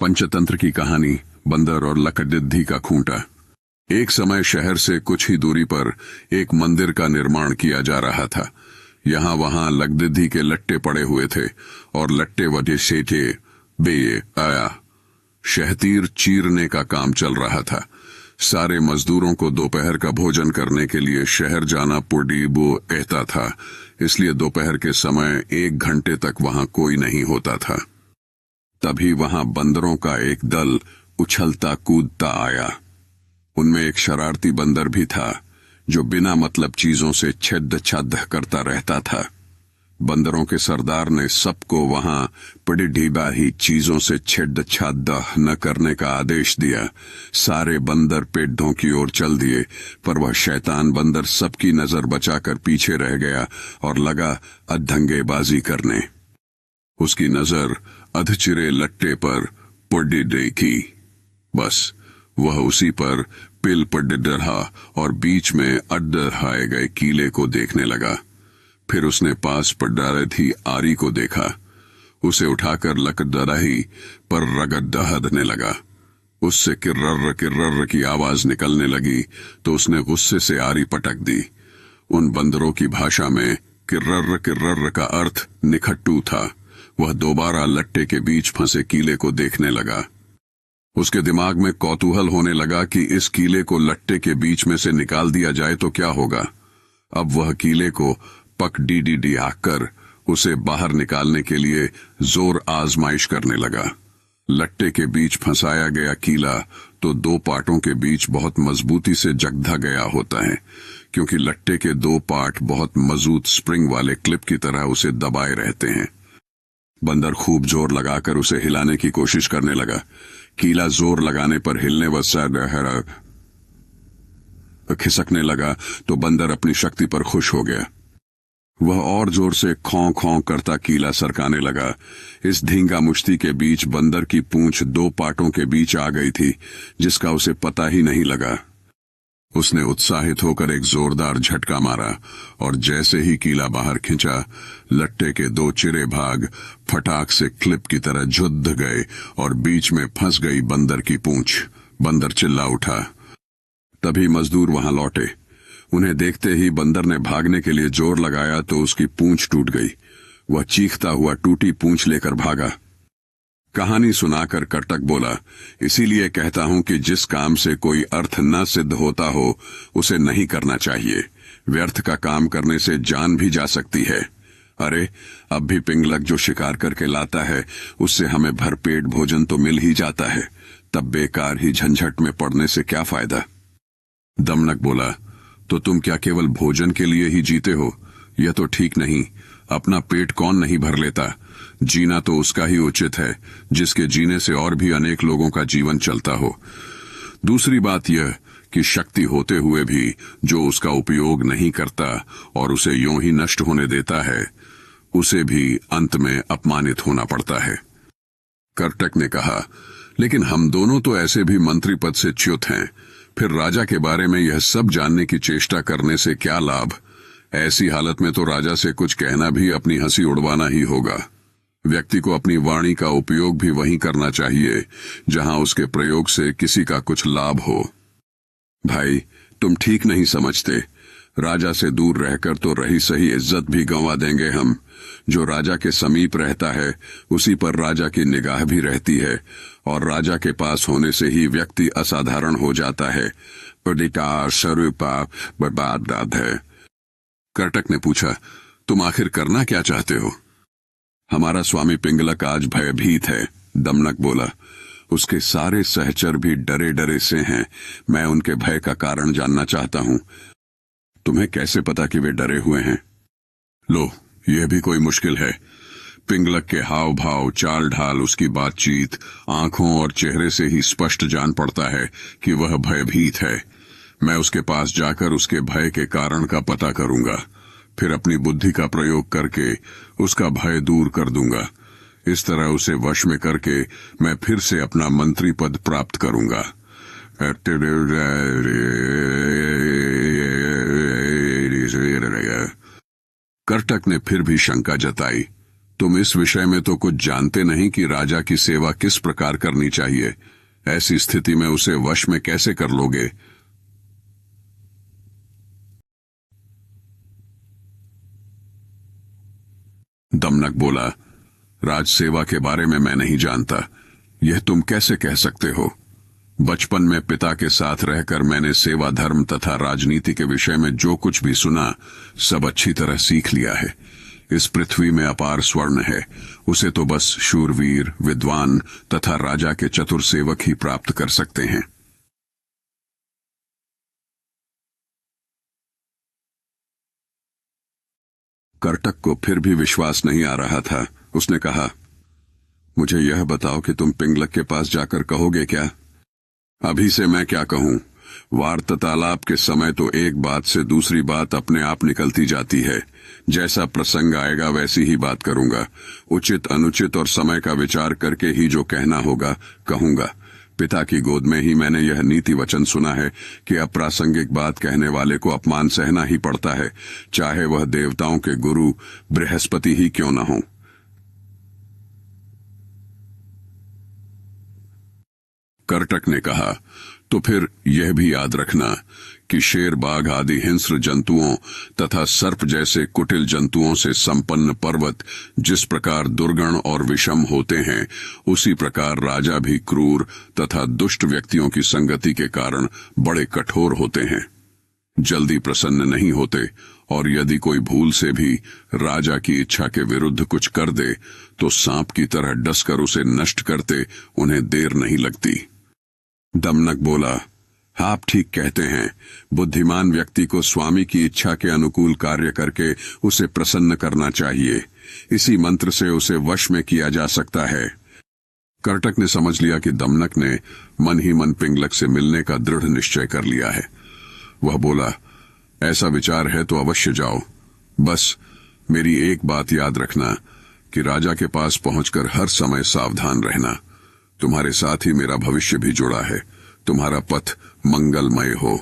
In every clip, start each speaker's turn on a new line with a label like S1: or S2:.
S1: पंचतंत्र की कहानी बंदर और लकड़िद्धी का खूंटा। एक समय शहर से कुछ ही दूरी पर एक मंदिर का निर्माण किया जा रहा था। यहाँ वहां लकड़िद्धी के लट्टे पड़े हुए थे और लट्टे वजह से थे बे आया। शहतीर चीरने का काम चल रहा था। सारे मजदूरों को दोपहर का भोजन करने के लिए शहर जाना पुडीबो कहता था, इसलिए दोपहर के समय 1 घंटे तक वहां कोई नहीं होता था। तभी वहां बंदरों का एक दल उछलता कूदता आया। उनमें एक शरारती बंदर भी था जो बिना मतलब चीजों से छेद छाद करता रहता था। बंदरों के सरदार ने सबको वहां पड़ीढीबा ही चीजों से छेद छाद न करने का आदेश दिया। सारे बंदर पेड़ों की ओर चल दिए, पर वह शैतान बंदर सबकी नजर बचाकर पीछे रह गया और लगा अधंगेबाजी करने। उसकी नजर अधचिरे लट्टे पर पड़ी देखी। बस वह उसी पर पिल पड़ रहा और बीच में अड्ढाए गए कीले को देखने लगा। फिर उसने पास पड़ रही आरी को देखा। उसे उठाकर लकड़दराही पर रगड़ दहदने लगा। उससे किर्रर किर्रर की आवाज निकलने लगी तो उसने गुस्से से आरी पटक दी। उन बंदरों की भाषा में किर्रर किर्रर का अर्थ निखट्टू था। वह दोबारा लट्टे के बीच फंसे कीले को देखने लगा। उसके दिमाग में कौतूहल होने लगा कि इस कीले को लट्टे के बीच में से निकाल दिया जाए तो क्या होगा। अब वह कीले को पक डी आकर उसे बाहर निकालने के लिए जोर आजमाइश करने लगा। लट्टे के बीच फंसाया गया कीला तो 2 पार्टों के बीच बहुत मजबूती से जगधा गया होता है, क्योंकि लट्टे के 2 पार्ट बहुत मजबूत स्प्रिंग वाले क्लिप की तरह उसे दबाए रहते हैं। बंदर खूब जोर लगाकर उसे हिलाने की कोशिश करने लगा। कीला जोर लगाने पर हिलने व खिसकने लगा तो बंदर अपनी शक्ति पर खुश हो गया। वह और जोर से खौं खौं करता कीला सरकाने लगा। इस धींगा मुश्ती के बीच बंदर की पूंछ 2 पार्टों के बीच आ गई थी, जिसका उसे पता ही नहीं लगा। उसने उत्साहित होकर एक जोरदार झटका मारा और जैसे ही कीला बाहर खींचा, लट्टे के 2 चिरे भाग फटाक से क्लिप की तरह झुद गए और बीच में फंस गई बंदर की पूंछ। बंदर चिल्ला उठा। तभी मजदूर वहां लौटे। उन्हें देखते ही बंदर ने भागने के लिए जोर लगाया तो उसकी पूंछ टूट गई। वह चीखता हुआ टूटी पूंछ लेकर भागा। कहानी सुनाकर कर्टक बोला, इसीलिए कहता हूं कि जिस काम से कोई अर्थ न सिद्ध होता हो उसे नहीं करना चाहिए। व्यर्थ का काम करने से जान भी जा सकती है। अरे, अब भी पिंगलक जो शिकार करके लाता है उससे हमें भरपेट भोजन तो मिल ही जाता है, तब बेकार ही झंझट में पड़ने से क्या फायदा। दमनक बोला, तो तुम क्या केवल भोजन के लिए ही जीते हो? यह तो ठीक नहीं। अपना पेट कौन नहीं भर लेता। जीना तो उसका ही उचित है जिसके जीने से और भी अनेक लोगों का जीवन चलता हो। दूसरी बात यह कि शक्ति होते हुए भी जो उसका उपयोग नहीं करता और उसे यूं ही नष्ट होने देता है, उसे भी अंत में अपमानित होना पड़ता है। कर्टक ने कहा, लेकिन हम दोनों तो ऐसे भी मंत्री पद से च्युत हैं, फिर राजा के बारे में यह सब जानने की चेष्टा करने से क्या लाभ? ऐसी हालत में तो राजा से कुछ कहना भी अपनी हंसी उड़वाना ही होगा। व्यक्ति को अपनी वाणी का उपयोग भी वहीं करना चाहिए जहां उसके प्रयोग से किसी का कुछ लाभ हो। भाई, तुम ठीक नहीं समझते। राजा से दूर रहकर तो रही सही इज्जत भी गंवा देंगे हम। जो राजा के समीप रहता है उसी पर राजा की निगाह भी रहती है, और राजा के पास होने से ही व्यक्ति असाधारण हो जाता है। स्वरूपा बर्बाद है। कर्टक ने पूछा, तुम आखिर करना क्या चाहते हो? हमारा स्वामी पिंगलक आज भयभीत है, दमनक बोला। उसके सारे सहचर भी डरे डरे से हैं। मैं उनके भय का कारण जानना चाहता हूं। तुम्हें कैसे पता कि वे डरे हुए हैं? लो, यह भी कोई मुश्किल है। पिंगलक के हाव भाव, चाल ढाल, उसकी बातचीत, आंखों और चेहरे से ही स्पष्ट जान पड़ता है कि वह भयभीत है। मैं उसके पास जाकर उसके भय के कारण का पता करूंगा, फिर अपनी बुद्धि का प्रयोग करके उसका भय दूर कर दूंगा। इस तरह उसे वश में करके मैं फिर से अपना मंत्री पद प्राप्त करूंगा। कर्टक ने फिर भी शंका जताई, तुम इस विषय में तो कुछ जानते नहीं कि राजा की सेवा किस प्रकार करनी चाहिए। ऐसी स्थिति में उसे वश में कैसे कर लोगे? दमनक बोला, राज सेवा के बारे में मैं नहीं जानता। यह तुम कैसे कह सकते हो? बचपन में पिता के साथ रहकर मैंने सेवा धर्म तथा राजनीति के विषय में जो कुछ भी सुना सब अच्छी तरह सीख लिया है। इस पृथ्वी में अपार स्वर्ण है, उसे तो बस शूरवीर, विद्वान तथा राजा के चतुर सेवक ही प्राप्त कर सकते हैं। कर्टक को फिर भी विश्वास नहीं आ रहा था। उसने कहा, मुझे यह बताओ कि तुम पिंगलक के पास जाकर कहोगे क्या? अभी से मैं क्या कहूं? वार्तालाप के समय तो एक बात से दूसरी बात अपने आप निकलती जाती है। जैसा प्रसंग आएगा वैसी ही बात करूंगा। उचित अनुचित और समय का विचार करके ही जो कहना होगा कहूंगा। पिता की गोद में ही मैंने यह नीति वचन सुना है कि अप्रासंगिक बात कहने वाले को अपमान सहना ही पड़ता है, चाहे वह देवताओं के गुरु बृहस्पति ही क्यों न हो। कर्टक ने कहा, तो फिर यह भी याद रखना कि शेर, बाघ आदि हिंस्र जंतुओं तथा सर्प जैसे कुटिल जंतुओं से संपन्न पर्वत जिस प्रकार दुर्गण और विषम होते हैं, उसी प्रकार राजा भी क्रूर तथा दुष्ट व्यक्तियों की संगति के कारण बड़े कठोर होते हैं, जल्दी प्रसन्न नहीं होते, और यदि कोई भूल से भी राजा की इच्छा के विरुद्ध कुछ कर दे तो सांप की तरह डसकर उसे नष्ट करते उन्हें देर नहीं लगती। दमनक बोला, आप ठीक कहते हैं। बुद्धिमान व्यक्ति को स्वामी की इच्छा के अनुकूल कार्य करके उसे प्रसन्न करना चाहिए। इसी मंत्र से उसे वश में किया जा सकता है। कर्टक ने समझ लिया कि दमनक ने मन ही मन पिंगलक से मिलने का दृढ़ निश्चय कर लिया है। वह बोला, ऐसा विचार है तो अवश्य जाओ। बस मेरी एक बात याद रखना कि राजा के पास पहुंचकर हर समय सावधान रहना। तुम्हारे साथ ही मेरा भविष्य भी जुड़ा है। तुम्हारा पथ मंगलमय हो।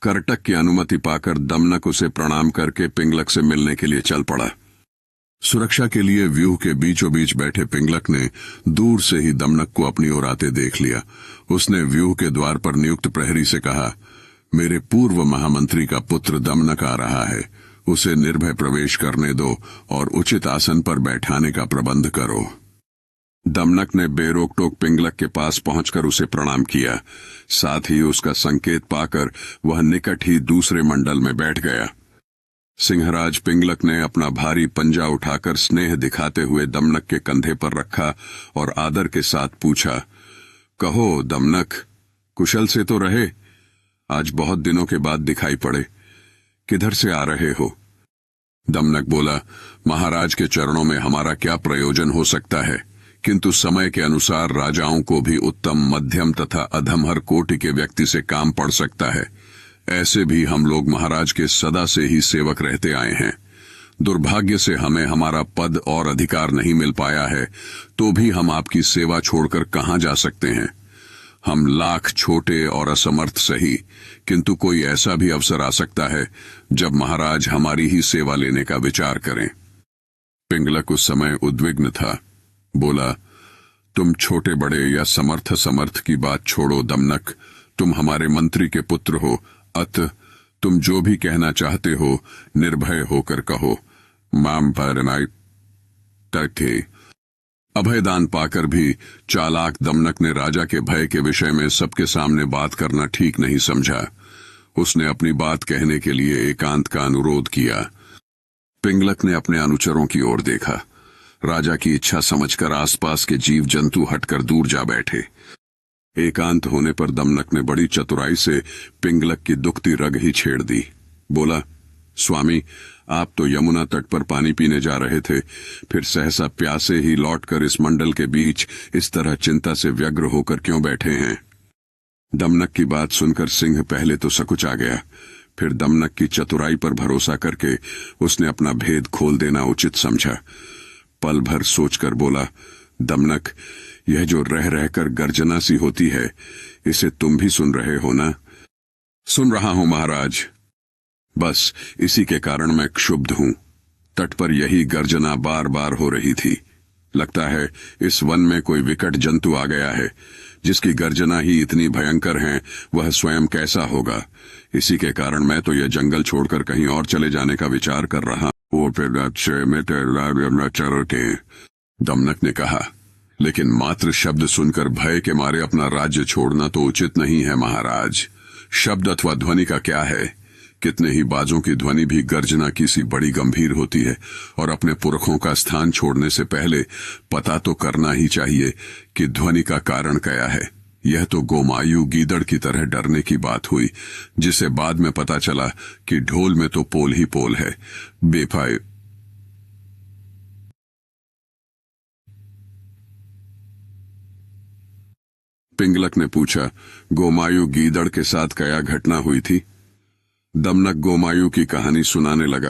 S1: कर्टक की अनुमति पाकर दमनक उसे प्रणाम करके पिंगलक से मिलने के लिए चल पड़ा। सुरक्षा के लिए व्यूह के बीचों बीच बैठे पिंगलक ने दूर से ही दमनक को अपनी ओर आते देख लिया। उसने व्यूह के द्वार पर नियुक्त प्रहरी से कहा, मेरे पूर्व महामंत्री का पुत्र दमनक आ रहा है। उसे निर्भय प्रवेश करने दो और उचित आसन पर बैठाने का प्रबंध करो। दमनक ने बेरोक टोक पिंगलक के पास पहुंचकर उसे प्रणाम किया। साथ ही उसका संकेत पाकर वह निकट ही दूसरे मंडल में बैठ गया। सिंहराज पिंगलक ने अपना भारी पंजा उठाकर स्नेह दिखाते हुए दमनक के कंधे पर रखा और आदर के साथ पूछा, कहो दमनक, कुशल से तो रहे? आज बहुत दिनों के बाद दिखाई पड़े। किधर से आ रहे हो? दमनक बोला, महाराज के चरणों में हमारा क्या प्रयोजन हो सकता है, किंतु समय के अनुसार राजाओं को भी उत्तम, मध्यम तथा अधमहर कोटि के व्यक्ति से काम पड़ सकता है। ऐसे भी हम लोग महाराज के सदा से ही सेवक रहते आए हैं। दुर्भाग्य से हमें हमारा पद और अधिकार नहीं मिल पाया है, तो भी हम आपकी सेवा छोड़कर कहां जा सकते हैं। हम लाख छोटे और असमर्थ सही, किंतु कोई ऐसा भी अवसर आ सकता है जब महाराज हमारी ही सेवा लेने का विचार करें। पिंगलक उस समय उद्विग्न था। बोला, तुम छोटे बड़े या समर्थ समर्थ की बात छोड़ो दमनक। तुम हमारे मंत्री के पुत्र हो, अतः तुम जो भी कहना चाहते हो निर्भय होकर कहो। माम परनाई तके। अभयदान पाकर भी चालाक दमनक ने राजा के भय के विषय में सबके सामने बात करना ठीक नहीं समझा। उसने अपनी बात कहने के लिए एकांत का अनुरोध किया। पिंगलक ने अपने अनुचरों की ओर देखा। राजा की इच्छा समझकर आसपास के जीव जंतु हटकर दूर जा बैठे। एकांत होने पर दमनक ने बड़ी चतुराई से पिंगलक की दुखती रग ही छेड़ दी। बोला, स्वामी, आप तो यमुना तट पर पानी पीने जा रहे थे, फिर सहसा प्यासे ही लौटकर इस मंडल के बीच इस तरह चिंता से व्यग्र होकर क्यों बैठे हैं? दमनक की बात सुनकर सिंह पहले तो सकुचा गया, फिर दमनक की चतुराई पर भरोसा करके उसने अपना भेद खोल देना उचित समझा। पल भर सोचकर बोला, दमनक, यह जो रह रहकर गर्जना सी होती है, इसे तुम भी सुन रहे हो ना? सुन रहा हूं महाराज। बस इसी के कारण मैं क्षुब्ध हूं। तट पर यही गर्जना बार बार हो रही थी। लगता है इस वन में कोई विकट जंतु आ गया है, जिसकी गर्जना ही इतनी भयंकर है, वह स्वयं कैसा होगा। इसी के कारण मैं तो यह जंगल छोड़कर कहीं और चले जाने का विचार कर रहा हूं। दमनक ने कहा, लेकिन मात्र शब्द सुनकर भय के मारे अपना राज्य छोड़ना तो उचित नहीं है महाराज। शब्द अथवा ध्वनि का क्या है, कितने ही बाजों की ध्वनि भी गर्जना की सी बड़ी गंभीर होती है, और अपने पुरखों का स्थान छोड़ने से पहले पता तो करना ही चाहिए कि ध्वनि का कारण क्या है। यह तो गोमायु गीदड़ की तरह डरने की बात हुई, जिसे बाद में पता चला कि ढोल में तो पोल ही पोल है। बेफाय पिंगलक ने पूछा, गोमायु गीदड़ के साथ क्या घटना हुई थी। दमनक गोमायु की कहानी सुनाने लगा।